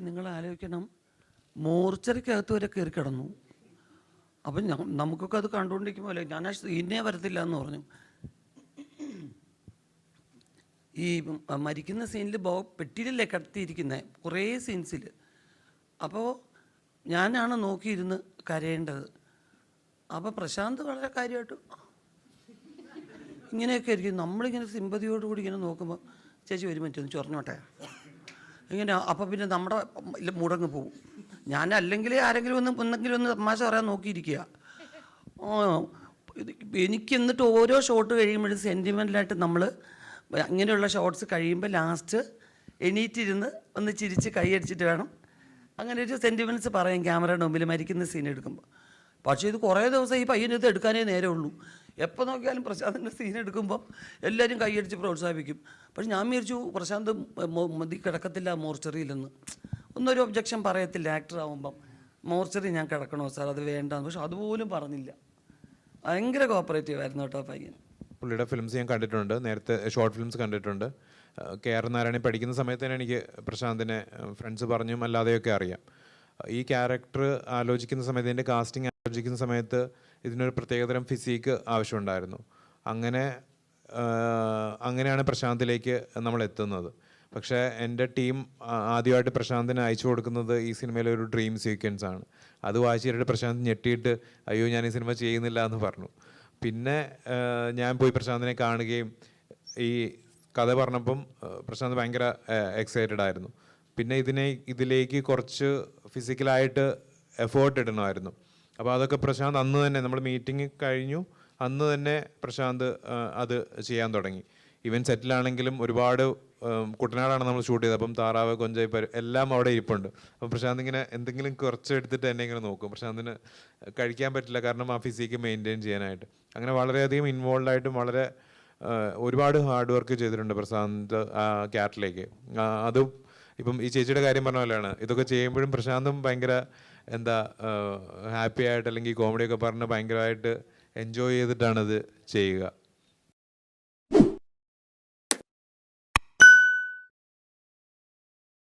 നിങ്ങൾ ആലോചിക്കണം, മോർച്ചറിക്കകത്ത് വരെ കയറി കിടന്നു. അപ്പം നമുക്കൊക്കെ അത് കണ്ടുകൊണ്ടിരിക്കുമ്പോൾ ഞാൻ ആ സീനെ വരത്തില്ല എന്ന് പറഞ്ഞു. ഈ മരിക്കുന്ന സീനിൽ പെട്ടിയിലല്ലേ കിടത്തിയിരിക്കുന്നത് കുറേ സീൻസിൽ. അപ്പോൾ ഞാനാണ് നോക്കിയിരുന്ന് കരയേണ്ടത്. അപ്പോൾ പ്രശാന്ത് വളരെ കാര്യമായിട്ട് ഇങ്ങനെയൊക്കെ ആയിരിക്കും. നമ്മളിങ്ങനെ സിമ്പതിയോടുകൂടി ഇങ്ങനെ നോക്കുമ്പോൾ ചേച്ചി ഒരു മിനിറ്റ് ഒന്ന് ചൊറഞ്ഞോട്ടെ ഇങ്ങനെ. അപ്പോൾ പിന്നെ നമ്മുടെ മുടങ്ങ് പോവും. ഞാൻ അല്ലെങ്കിൽ ആരെങ്കിലും ഒന്നെങ്കിലും ഒന്ന് തമാശ പറയാൻ നോക്കിയിരിക്കുക. എനിക്ക് എന്നിട്ട് ഓരോ ഷോട്ട് കഴിയുമ്പോഴും സെൻറ്റിമെൻ്റലായിട്ട് നമ്മൾ ഇങ്ങനെയുള്ള ഷോട്ട്സ് കഴിയുമ്പോൾ ലാസ്റ്റ് എണീറ്റിരുന്ന് ഒന്ന് ചിരിച്ച് കൈയടിച്ചിട്ട് വേണം അങ്ങനെ ഒരു സെൻറ്റിമെൻറ്റ്സ് പറയും ക്യാമറയുടെ മുമ്പിൽ മരിക്കുന്ന സീൻ എടുക്കുമ്പോൾ. പക്ഷേ ഇത് കുറേ ദിവസം ഈ പയ്യനത് എടുക്കാനേ നേരമുള്ളൂ. എപ്പോൾ നോക്കിയാലും പ്രശാന്തിൻ്റെ സീൻ എടുക്കുമ്പം എല്ലാവരും കൈയടിച്ച് പ്രോത്സാഹിപ്പിക്കും. പക്ഷെ ഞാൻ വിചാരിച്ചു പ്രശാന്ത് മതി കിടക്കത്തില്ല മോർച്ചറിയിലെന്ന്. ഒന്നൊരു ഒബ്ജക്ഷൻ പറയത്തില്ല ആക്ടർ ആകുമ്പം. മോർച്ചറി ഞാൻ കിടക്കണോ സാർ, അത് വേണ്ടാന്ന്. പക്ഷെ അതുപോലും പറഞ്ഞില്ല. ഭയങ്കര കോപ്പറേറ്റീവ് ആയിരുന്നു കേട്ടോ പയ്യൻ. പുള്ളിയുടെ ഫിലിംസ് ഞാൻ കണ്ടിട്ടുണ്ട്, നേരത്തെ ഷോർട്ട് ഫിലിംസ് കണ്ടിട്ടുണ്ട്. KR നാരായണൻ പഠിക്കുന്ന സമയത്ത് തന്നെ എനിക്ക് പ്രശാന്തിനെ ഫ്രണ്ട്സ് പറഞ്ഞും അല്ലാതെയൊക്കെ അറിയാം. ഈ ക്യാരക്ടർ ആലോചിക്കുന്ന സമയത്ത്, ഇതിൻ്റെ കാസ്റ്റിംഗ് ആലോചിക്കുന്ന സമയത്ത് ഇതിനൊരു പ്രത്യേകതരം ഫിസിക്ക് ആവശ്യമുണ്ടായിരുന്നു. അങ്ങനെയാണ് പ്രശാന്തിലേക്ക് നമ്മൾ എത്തുന്നത്. പക്ഷേ എൻ്റെ ടീം ആദ്യമായിട്ട് പ്രശാന്തിന് അയച്ചു കൊടുക്കുന്നത് ഈ സിനിമയിലെ ഒരു ഡ്രീം സീക്വൻസ് ആണ്. അത് വായിച്ചിട്ട് പ്രശാന്ത് ഞെട്ടിയിട്ട് അയ്യോ ഞാൻ ഈ സിനിമ ചെയ്യുന്നില്ല എന്ന് പറഞ്ഞു. പിന്നെ ഞാൻ പോയി പ്രശാന്തിനെ കാണുകയും ഈ കഥ പറഞ്ഞപ്പം പ്രശാന്ത് ഭയങ്കര എക്സൈറ്റഡ് ആയിരുന്നു. പിന്നെ ഇതിലേക്ക് കുറച്ച് ഫിസിക്കലായിട്ട് എഫേർട്ട് ഇടണമായിരുന്നു. അപ്പോൾ അതൊക്കെ പ്രശാന്ത് അന്ന് തന്നെ, നമ്മൾ മീറ്റിംഗ് കഴിഞ്ഞു അന്ന് തന്നെ പ്രശാന്ത് അത് ചെയ്യാൻ തുടങ്ങി. ഈവൻ സെറ്റിലാണെങ്കിലും ഒരുപാട് കുട്ടനാടാണ് നമ്മൾ ഷൂട്ട് ചെയ്തത്. അപ്പം താറാവ്, കൊഞ്ചായി എല്ലാം അവിടെ ഇരിപ്പുണ്ട്. അപ്പം പ്രശാന്ത് ഇങ്ങനെ എന്തെങ്കിലും കുറച്ച് എടുത്തിട്ട് എന്നെ ഇങ്ങനെ നോക്കും. പ്രശാന്തിന് കഴിക്കാൻ പറ്റില്ല, കാരണം ആ ഫിസിക്ക് മെയിൻറ്റെയിൻ ചെയ്യാനായിട്ട്. അങ്ങനെ വളരെയധികം ഇൻവോൾവ് ആയിട്ടും വളരെ ഒരുപാട് ഹാർഡ് വർക്ക് ചെയ്തിട്ടുണ്ട് പ്രശാന്ത് ആ ക്യാരക്ടറിലേക്ക്. അതും ഇപ്പം ഈ ചേച്ചിയുടെ കാര്യം പറഞ്ഞ പോലെയാണ്, ഇതൊക്കെ ചെയ്യുമ്പോഴും പ്രശാന്തും ഭയങ്കര ഹാപ്പി ആയിട്ട് അല്ലെങ്കിൽ കോമഡിയൊക്കെ പറഞ്ഞ് ഭയങ്കരമായിട്ട് എൻജോയ് ചെയ്തിട്ടാണ് ഇത് ചെയ്യുക.